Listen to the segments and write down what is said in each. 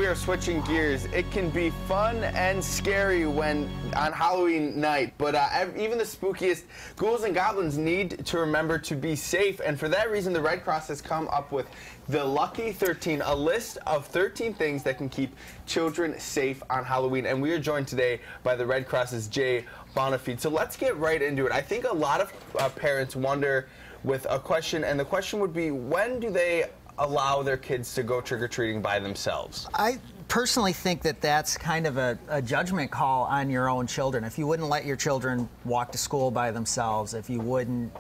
are switching gears. It can be fun and scary when on Halloween night, but even the spookiest ghouls and goblins need to remember to be safe, and for that reason the Red Cross has come up with the Lucky 13, a list of 13 things that can keep children safe on Halloween, and we are joined today by the Red Cross's Jay Bonafide. So let's get right into it. I think a lot of parents wonder with a question, and the question would be, when do they allow their kids to go trick-or-treating by themselves? I personally think that that's kind of a judgment call on your own children. If you wouldn't let your children walk to school by themselves, if you wouldn't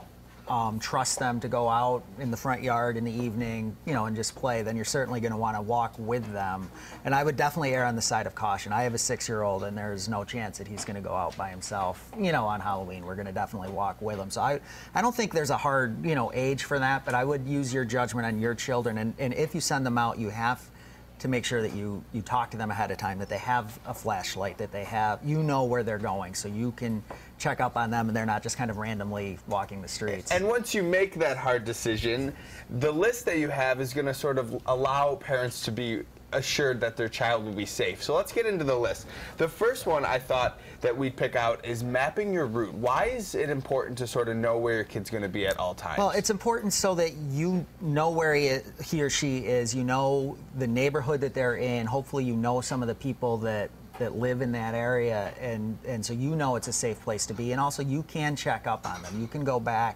trust them to go out in the front yard in the evening, you know, and just play, then you're certainly going to want to walk with them. And I would definitely err on the side of caution. I have a 6-year-old, and there's no chance that he's going to go out by himself, you know, on Halloween. We're going to definitely walk with him. So I don't think there's a hard, you know, age for that, but I would use your judgment on your children. And if you send them out, you have to make sure that you talk to them ahead of time, that they have a flashlight, that they have, you know where they're going, so you can check up on them and they're not just kind of randomly walking the streets. And once you make that hard decision, the list that you have is going to sort of allow parents to be assured that their child will be safe. So let's get into the list. The first one I thought that we'd pick out is mapping your route. Why is it important to sort of know where your kid's going to be at all times? Well, it's important so that you know where he or she is, you know the neighborhood that they're in, hopefully you know some of the people that live in that area, and so you know it's a safe place to be, and also you can check up on them. You can go back.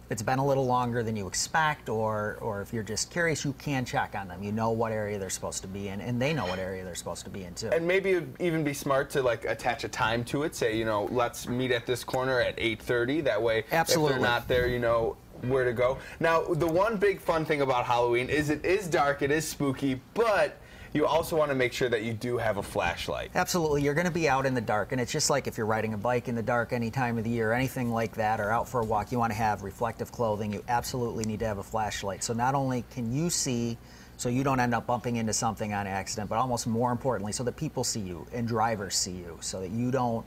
If it's been a little longer than you expect, or if you're just curious, you can check on them. You know what area they're supposed to be in, and they know what area they're supposed to be in too. And maybe it'd even be smart to like attach a time to it. Say, you know, let's meet at this corner at 8:30. That way, absolutely, if they're not there, you know where to go. Now, the one big fun thing about Halloween is it is dark, it is spooky, but you also want to make sure that you do have a flashlight. Absolutely. You're going to be out in the dark, and it's just like if you're riding a bike in the dark any time of the year or anything like that, or out for a walk, you want to have reflective clothing. You absolutely need to have a flashlight. So not only can you see, so you don't end up bumping into something on accident, but almost more importantly, so that people see you and drivers see you, so that you don't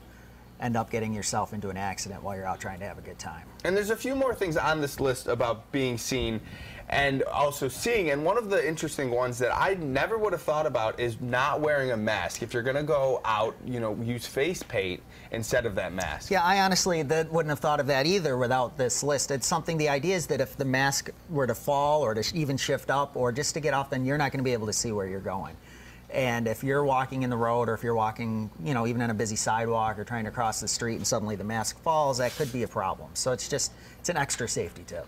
end up getting yourself into an accident while you're out trying to have a good time. And there's a few more things on this list about being seen and also seeing, and one of the interesting ones that I never would have thought about is not wearing a mask. If you're going to go out, you know, use face paint instead of that mask. Yeah, I honestly wouldn't have thought of that either without this list. It's something, the idea is that if the mask were to fall or to even shift up or just to get off, then you're not going to be able to see where you're going. And if you're walking in the road, or if you're walking, you know, even on a busy sidewalk or trying to cross the street and suddenly the mask falls, that could be a problem. So it's an extra safety tip.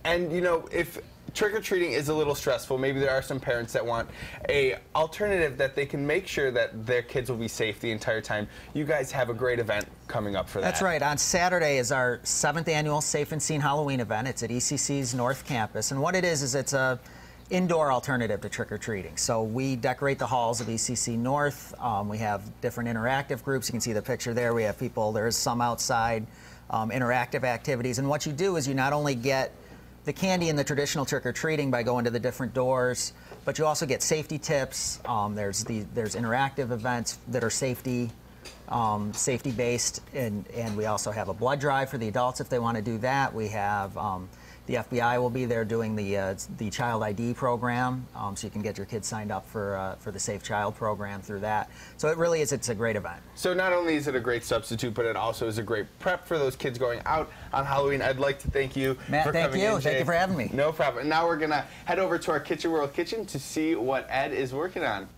And, you know, if trick-or-treating is a little stressful, maybe there are some parents that want a alternative that they can make sure that their kids will be safe the entire time. You guys have a great event coming up for that. That's right. On Saturday is our 7th annual Safe and Seen Halloween event. It's at ECC's North Campus. And what it is it's a indoor alternative to trick-or-treating. So we decorate the halls of ECC North. We have different interactive groups. You can see the picture there. We have people, there's some outside interactive activities. And what you do is you not only get the candy and the traditional trick-or-treating by going to the different doors, but you also get safety tips. There's interactive events that are safety-based, and we also have a blood drive for the adults if they want to do that. We have the FBI will be there doing the Child ID program, so you can get your kids signed up for the Safe Child program through that. So it really is, it's a great event. So not only is it a great substitute, but it also is a great prep for those kids going out on Halloween. I'd like to thank you Matt, for coming in, Jay. Thank you for having me. No problem. And now we're going to head over to our Kitchen World Kitchen to see what Ed is working on.